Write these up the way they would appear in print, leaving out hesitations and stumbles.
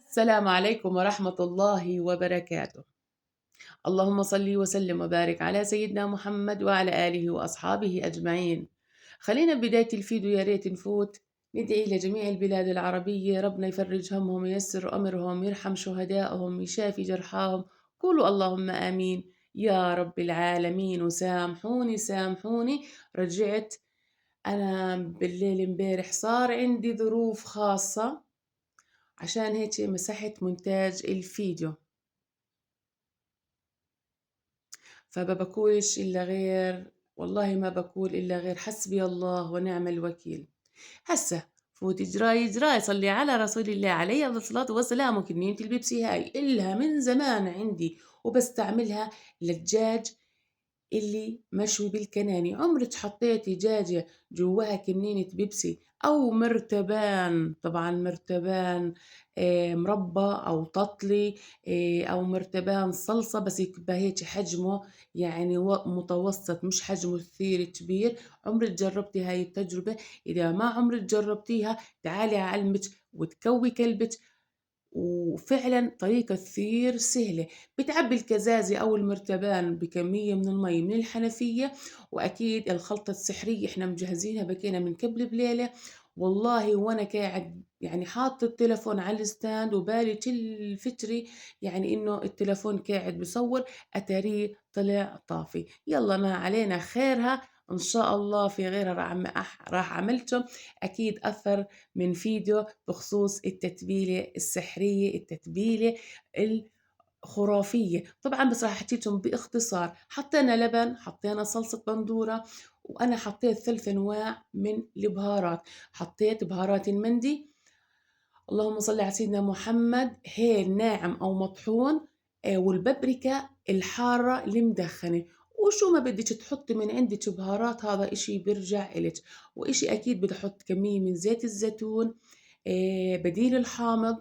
السلام عليكم ورحمة الله وبركاته. اللهم صل وسلم وبارك على سيدنا محمد وعلى آله وأصحابه أجمعين. خلينا ببداية الفيديو يا ريت نفوت ندعي لجميع البلاد العربية، ربنا يفرج همهم وييسر أمرهم، يرحم شهدائهم، يشافي جرحاهم. قولوا اللهم آمين يا رب العالمين. وسامحوني سامحوني، رجعت أنا بالليل امبارح صار عندي ظروف خاصة، عشان هيك مسحت مونتاج الفيديو، فما بقولش إلا غير، والله ما بقول إلا غير حسبي الله ونعم الوكيل. هسه فوت إجراي إجراي، صلي على رسول الله عليه أفضل الصلاة والسلام. وكمية البيبسي هاي إلها من زمان عندي وبستعملها للدجاج اللي مشوي بالكناني. عمرك حطيتي دجاجة جواها كمية بيبسي أو مرتبان؟ طبعا مرتبان مربى أو تطلي، أو مرتبان صلصة بس يبقى هيك حجمه يعني متوسط، مش حجمه كثير كبير. عمرك جربتي هاي التجربة؟ إذا ما عمرك جربتيها تعالي أعلمك وتكوي كلبك. وفعلا طريقة كثير سهلة. بتعبي الكزازة أو المرتبان بكمية من المي من الحنفية، وأكيد الخلطة السحرية إحنا مجهزينها بكينا من قبل بليلة. والله وأنا قاعد يعني حاط التلفون على الستاند وبالي كل فكري يعني إنه التلفون قاعد بصور، أتاريه طلع طافي. يلا ما علينا خيرها إن شاء الله، في غيرها راح عملته أكيد أثر من فيديو بخصوص التتبيلة السحرية، التتبيلة الخرافية. طبعا بس راح أحكيكم باختصار. حطينا لبن، حطينا صلصة بندورة، وأنا حطيت 3 أنواع من البهارات. حطيت بهارات المندي، اللهم صل على سيدنا محمد، هيل ناعم أو مطحون، والبابريكا الحارة المدخنة. وشو ما بدك تحطي من عندك بهارات هذا إشي بيرجع إلك. وإشي أكيد بدي أحط كمية من زيت الزيتون بديل الحامض.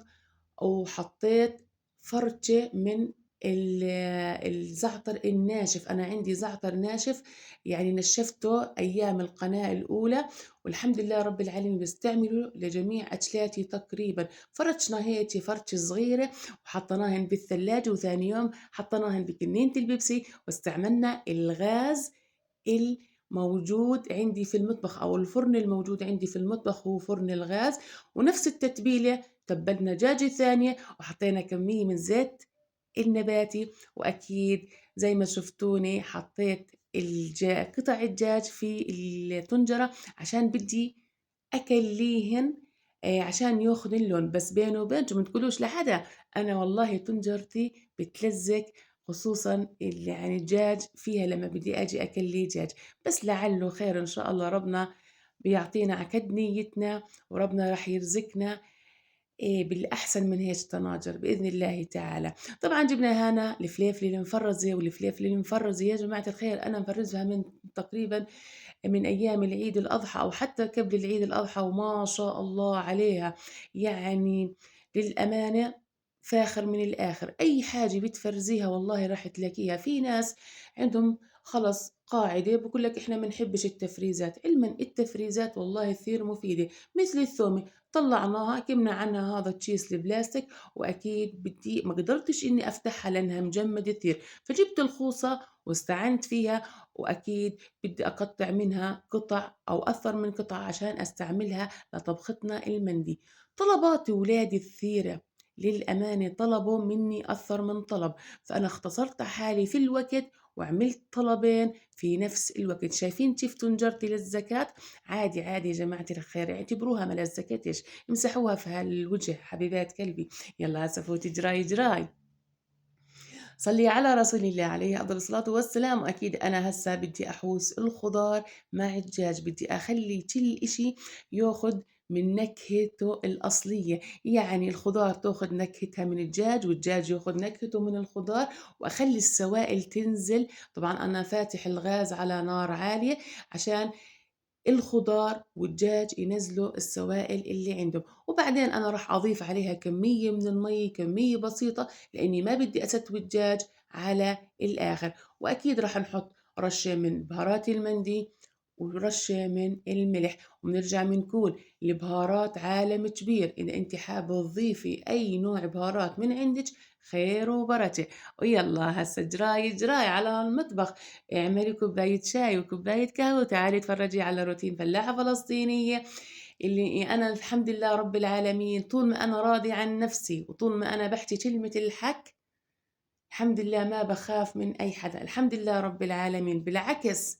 وحطيت فرشة من الزعتر الناشف. أنا عندي زعتر ناشف يعني نشفته أيام القناة الأولى، والحمد لله رب العالمين بستعمله لجميع أكلاتي تقريبا. فرشنا هيك فرشة صغيرة وحطيناهن بالثلاجة، وثاني يوم حطيناهن بكنينة البيبسي. واستعملنا الغاز الموجود عندي في المطبخ أو الفرن الموجود عندي في المطبخ، هو فرن الغاز. ونفس التتبيلة تبلنا دجاجة ثانية وحطينا كمية من زيت النباتي. وأكيد زي ما شفتوني حطيت قطع الدجاج في الطنجرة عشان بدي أكليهن، عشان ياخذ اللون. بس بينه وبينكم ما تقولوش لحدا، أنا والله طنجرتي بتلزق، خصوصا اللي يعني الدجاج فيها لما بدي أجي أكلي دجاج. بس لعله خير إن شاء الله، ربنا بيعطينا عكد نيتنا، وربنا راح يرزقنا بالأحسن من هيك طناجر بإذن الله تعالى. طبعا جبنا هنا الفليفلة المفرزة، والفليفلة المفرزة يا جماعة الخير أنا مفرزها من تقريبا من أيام العيد الأضحى أو حتى قبل العيد الأضحى، وما شاء الله عليها يعني للأمانة فاخر من الآخر. أي حاجة بتفرزيها والله راح تلاقيها. في ناس عندهم خلص قاعدة بقول لك إحنا ما نحبش التفريزات، علما التفريزات والله كثير مفيدة. مثل الثومة طلعناها كمنا عنها هذا التشيس البلاستيك، وأكيد بدي ما قدرتش إني أفتحها لأنها مجمدة كثير، فجبت الخوصة واستعنت فيها. وأكيد بدي أقطع منها قطع أو أكثر من قطعة عشان أستعملها لطبختنا المندي. طلبات ولادي كثيرة للأمانة، طلبوا مني أكثر من طلب، فأنا اختصرت حالي في الوقت وعملت طلبين في نفس الوقت. شايفين كيف تنجرتي للزكاة؟ عادي عادي يا جماعة الخير، اعتبروها ملا الزكاة، إيش امسحوها في هالوجه حبيبات قلبي. يلا هسه فوتي جراي جراي، صلي على رسول الله عليه أفضل الصلاة والسلام. وأكيد أنا هسا بدي أحوس الخضار مع الدجاج، بدي أخلي كل إشي ياخد من نكهته الأصلية. يعني الخضار تاخد نكهتها من الدجاج، والدجاج ياخد نكهته من الخضار، وأخلي السوائل تنزل. طبعا أنا فاتح الغاز على نار عالية عشان الخضار والدجاج ينزلوا السوائل اللي عندهم. وبعدين أنا راح أضيف عليها كمية من المي، كمية بسيطة، لأني ما بدي أستوي الدجاج على الآخر. وأكيد راح نحط رشة من بهارات المندي ورشة من الملح، وبنرجع بنقول البهارات عالم كبير، إذا أنتِ حابة تضيفي أي نوع بهارات من عندِك خير وبركة. ويالّا هسه اجراي اجراي على المطبخ، اعملي كوباية شاي وكوباية قهوة وتعالي اتفرجي على روتين فلاحة فلسطينية، اللي أنا الحمد لله رب العالمين طول ما أنا راضية عن نفسي وطول ما أنا باحكي كلمة الحق الحمد لله ما باخاف من أي حدا، الحمد لله رب العالمين، بالعكس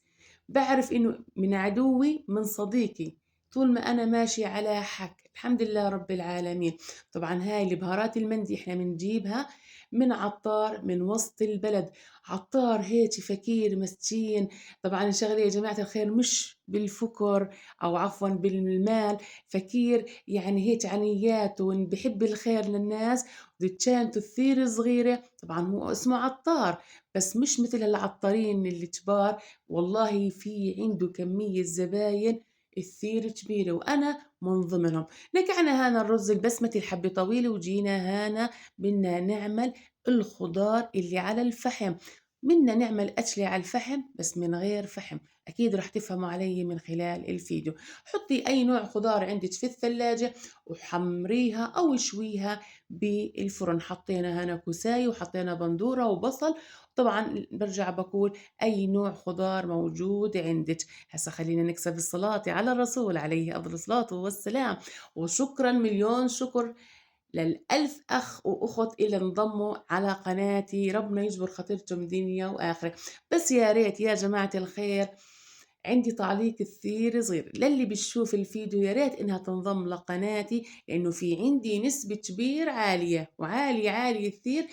باعرف إنه من عدوي من صديقي، طول ما أنا ماشية على حق، الحمد لله رب العالمين. طبعًا هاي البهارات المندي إحنا بنجيبها من عطار من وسط البلد، عطار هيك فقير مسكين، طبعًا الشغلة يا جماعة الخير مش بالفُكر أو عفوًا بالمال، فقير يعني هيك عنيات بيحب الخير للناس دُكّانته كثير صغيرة، طبعًا هو اسمه عطّار، بس مش متل العطّارين الكبار، والله في عنده كمية زباين كثير كبيرة وأنا من ضمنهم. نقعنا هنا الرز البسمتي الحبّة طويلة وجينا هنا بدنا نعمل الخضار اللي على الفحم، بدنا نعمل أكلة على الفحم بس من غير فحم، أكيد رح تفهموا علي من خلال الفيديو. حطّي أي نوع خضار عندِك في الثلاجة وحمّريها أو اشويها بالفرن، حطينا هنا كوساية وحطينا بندورة وبصل، طبعًا بارجع باقول أي نوع خضار موجود عندِك. هسا خلّينا نكسب الصلاة على الرسول عليه أفضل الصلاة والسلام، وشكرًا مليون شكر للألف أخ وأخت اللي انضموا على قناتي، ربنا يجبر خاطركم دنيا وآخرة. بس يا ريت يا جماعة الخير عندي تعليق كثير صغير للي بتشوف الفيديو يا ريت إنها تنضم لقناتي لأنه في عندي نسبة كبير عالية وعالية عالية كثير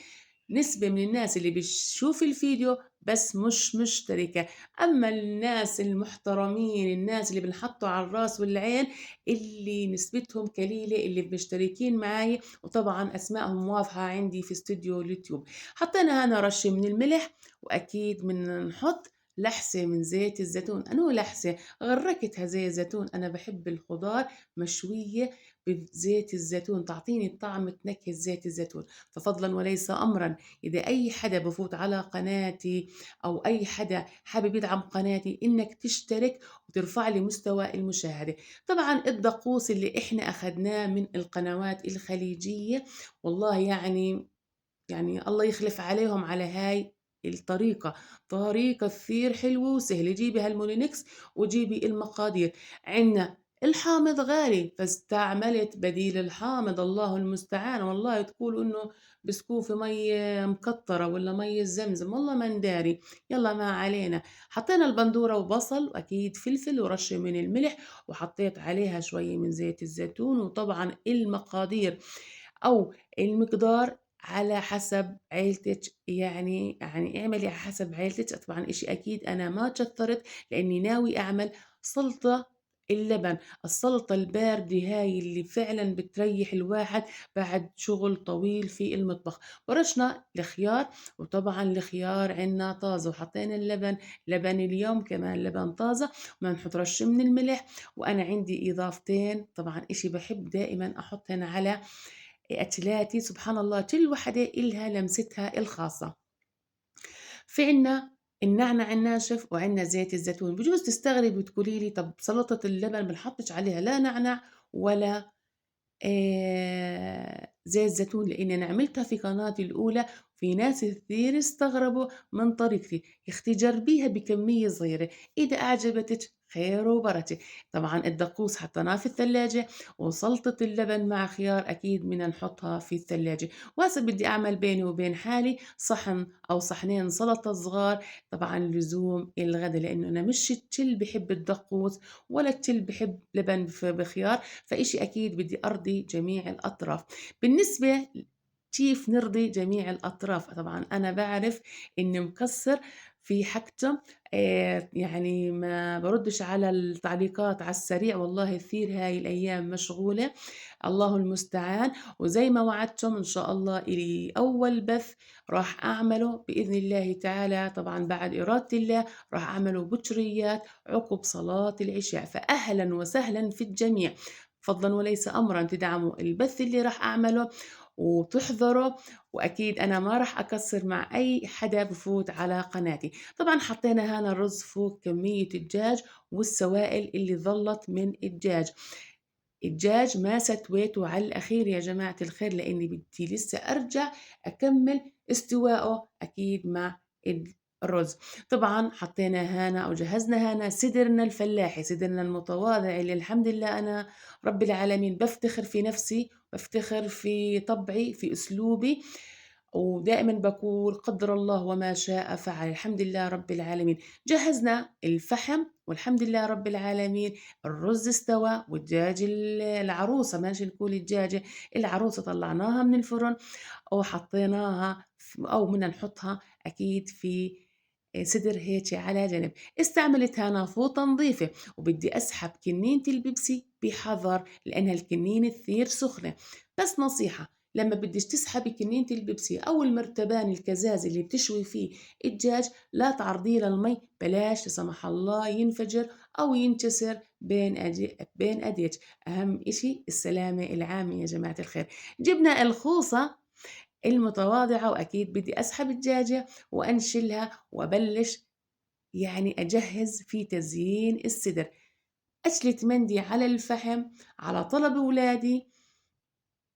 نسبة من الناس اللي بتشوف الفيديو بس مش مشتركة، أما الناس المحترمين الناس اللي بنحطوا على الراس والعين اللي نسبتهم قليلة اللي مشتركين معاي وطبعا أسمائهم واضحة عندي في استوديو اليوتيوب. حطينا هنا رشة من الملح وأكيد من نحط لحسة من زيت الزيتون، أنو لحسة غرّكتها زي الزيتون، أنا باحب الخضار مشوية بزيت الزيتون تعطيني طعم نكهة زيت الزيتون. ففضلًا وليس أمرًا إذا أي حدا بفوت على قناتي أو أي حدا حابب يدعم قناتي إنك تشترك وترفع لي مستوى المشاهدة. طبعًا الدقوس اللي إحنا أخدناه من القنوات الخليجية والله يعني الله يخلف عليهم على هاي الطريقة، طريقة كثير حلوة وسهلة. جيبي هالمولينكس وجيبي المقادير. عنا الحامض غالي فاستعملت بديل الحامض الله المستعان، والله تقولوا إنه بسكوب في مية مكترة ولا مية زمزم والله ما نداري، يلا ما علينا. حطينا البندورة وبصل وأكيد فلفل ورشة من الملح وحطيت عليها شوية من زيت الزيتون، وطبعا المقادير أو المقدار على حسب عيلتِك، يعني اعملي على حسب عيلتِك، طبعًا إشي أكيد أنا ما كتّرت لإني ناوي أعمل سلطة اللبن، السلطة الباردة هاي اللي فعلًا بتريّح الواحد بعد شغل طويل في المطبخ. ورشنا الخيار وطبعًا الخيار عنا طازة وحطينا اللبن، لبن اليوم كمان لبن طازة، بدنا نحط رشة من الملح. وأنا عندي إضافتين طبعًا إشي باحب دائمًا أحطهن على أكلاتي سبحان الله كل وحدة إلها لمستها الخاصة. في عنا النعنع الناشف وعنا زيت الزيتون. بجوز تستغربي وتقولي لي طب سلطة اللبن بنحطش عليها لا نعنع ولا زيت زيتون، لإني أنا عملتها في قناتي الأولى وفي ناس كثير استغربوا من طريقتي. يا أختي جربيها بكمية صغيرة، إذا أعجبتِك خير وبركة. طبعًا الدقوس حطيناه في الثلاجة وسلطة اللبن مع خيار أكيد بدنا نحطها في الثلاجة. وهسه بدي أعمل بيني وبين حالي صحن أو صحنين سلطة صغار طبعًا لزوم الغدا، لإنه أنا مش الكل بيحب الدقوس ولا الكل بيحب لبن بخيار، فإشي أكيد بدي أرضي جميع الأطراف. بالنسبة كيف نرضي جميع الأطراف؟ طبعًا أنا باعرف إني مقصّر في حاجته، يعني ما باردش على التعليقات على السريع، والله كثير هاي الأيام مشغولة، الله المستعان. وزي ما وعدتكم إن شاء الله إلي أول بث راح أعمله بإذن الله تعالى، طبعًا بعد إرادة الله راح أعمله بكريات عقب صلاة العشاء، فأهلًا وسهلًا في الجميع. فضلًا وليس أمرًا تدعموا البث اللي راح أعمله وتحضروا، وأكيد أنا ما راح أقصّر مع أي حدا بفوت على قناتي. طبعًا حطينا هنا الرز فوق كمية الدجاج والسوائل اللي ظلت من الدجاج. الدجاج ما ستويته على الأخير يا جماعة الخير، لإني بدي لسه أرجع أكمّل استواءه أكيد مع الرز. طبعًا حطينا هنا أو جهّزنا هنا صدرنا الفلاحي، صدرنا المتواضع اللي الحمد لله أنا رب العالمين بافتخر في نفسي، بافتخر في طبعي، في أسلوبي، ودائمًا باقول قدّر الله وما شاء فعل، الحمد لله رب العالمين. جهّزنا الفحم والحمد لله رب العالمين، الرز استوى والدجاج العروسة ماشي نقول الدجاجة، العروسة طلعناها من الفرن وحطيناها أو بدنا نحطها أكيد في صدر هيك على جنب. استعملت هنا فوطة نظيفة وبدي أسحب كنينة البيبسي بحذر لأنها الكنينة كثير سخنة. بس نصيحة، لما بدش تسحبي كنينة البيبسي أو المرتبان الكزاز اللي بتشوي فيه الدجاج لا تعرضيه للمي، بلاش لا سمح الله ينفجر أو ينكسر بين أيديك. أهم إشي السلامة العامة يا جماعة الخير. جبنا الخوصة المتواضعة وأكيد بدي أسحب الدجاجة وأنشلها وأبلش يعني أجهز في تزيين الصدر. أشلت مندي على الفحم على طلب ولادي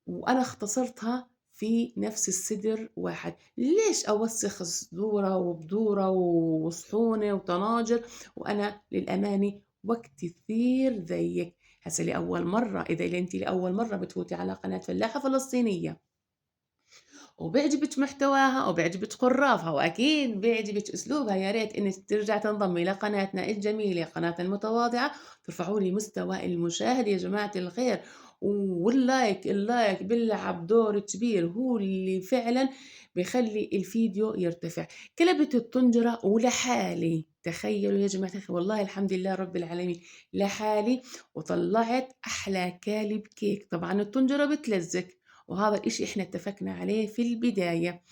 وأنا اختصرتها في نفس الصدر واحد. ليش أوسخ صدورة وبدورة وصحونة وطناجر وأنا للأمانة وقت كثير ضيق. هسه لأول مرة، إذا أنت لأول مرة بتفوتي على قناة فلاحة فلسطينية وبيعجبك محتواها وبيعجبك خرافها وأكيد بيعجبك أسلوبها، يا ريت إنك ترجع تنضمي لقناتنا الجميلة قناتنا المتواضعة، ترفعوا لي مستوى المشاهدة يا جماعة الخير. واللايك اللايك بيلعب دور كبير، هو اللي فعلا بيخلي الفيديو يرتفع. كلبت الطنجرة ولحالي، تخيلوا يا جماعة الخير، والله الحمد لله رب العالمين لحالي، وطلعت أحلى كالب كيك. طبعا الطنجرة بتلزق وهذا الإشي إحنا اتفقنا عليه في البداية.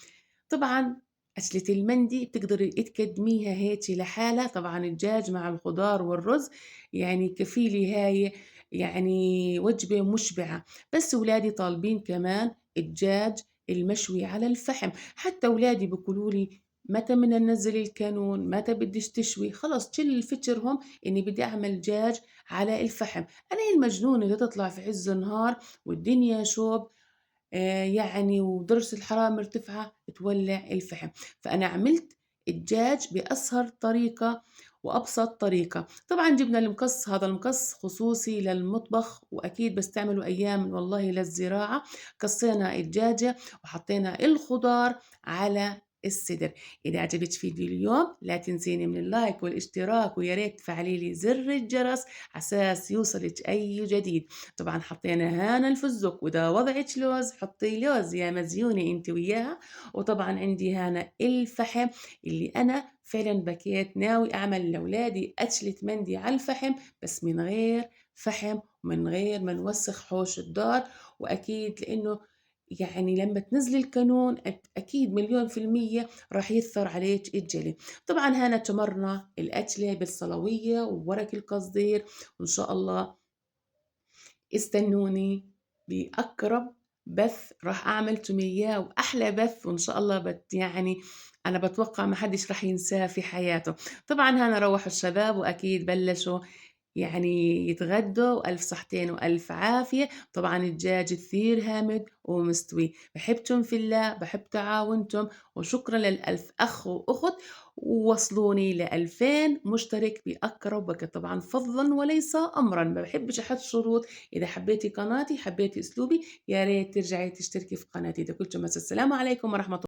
طبعًا أكلة المندي بتقدري تقدميها هيك لحالها، طبعًا الدجاج مع الخضار والرز يعني كفيلة هاي يعني وجبة مشبعة. بس ولادي طالبين كمان الدجاج المشوي على الفحم، حتى ولادي بيقولوا لي متى بدنا ننزّل الكانون، متى بدِّش تشوي، خلص كل فكرهم إني بدي أعمل دجاج على الفحم. أنا المجنونة اللي تطلع في عز النهار والدنيا شوب يعني ودرجة الحرارة مرتفعة تولّع الفحم. فأنا عملت الدجاج بأسهل طريقة وأبسط طريقة. طبعًا جبنا المقص، هذا المقص خصوصي للمطبخ وأكيد باستعمله أيام والله للزراعة. قصّينا الدجاجة وحطينا الخضار على الصدر. إذا عجبِك فيديو اليوم لا تنسيني من اللايك والاشتراك، ويا ريت تفعلي لي زر الجرس عساس يوصلِك أي جديد. طبعًا حطينا هنا الفستق، وإذا وضعِك لوز حطي لوز يا مزيونة أنتِ وياها. وطبعًا عندي هنا الفحم اللي أنا فعلًا بكيت ناوي أعمل لولادي أكلة مندي على الفحم، بس من غير فحم ومن غير ما نوسخ حوش الدار. وأكيد لإنه يعني لمّا تنزلي الكانون أكيد مليون في المِيّة راح يأثر عليك الجلد. طبعًا هنا تمرنا الأكلة بالصلوية وورق القصدير، وإن شاء الله استنوني بأقرب بث راح أعملكم إياه وأحلى بث، وإن شاء الله يعني أنا باتوقع ما حدش راح ينساه في حياته. طبعًا هنا روّحوا الشباب وأكيد بلشوا يعني يتغدوا وألف صحتين وألف عافية. طبعًا الدجاج كثير هامد ومستوي. باحبكم في الله، باحب تعاونكم، وشكرًا للألف أخ وأخت، ووصلوني ل2000 مشترك بأقرب وقت، طبعًا فضلًا وليس أمرًا، ما باحبش أحط شروط. إذا حبيتِ قناتي، حبيتِ أسلوبي، يا ريت ترجعي تشتركي في قناتي. ده كلكم بس، السلام عليكم ورحمة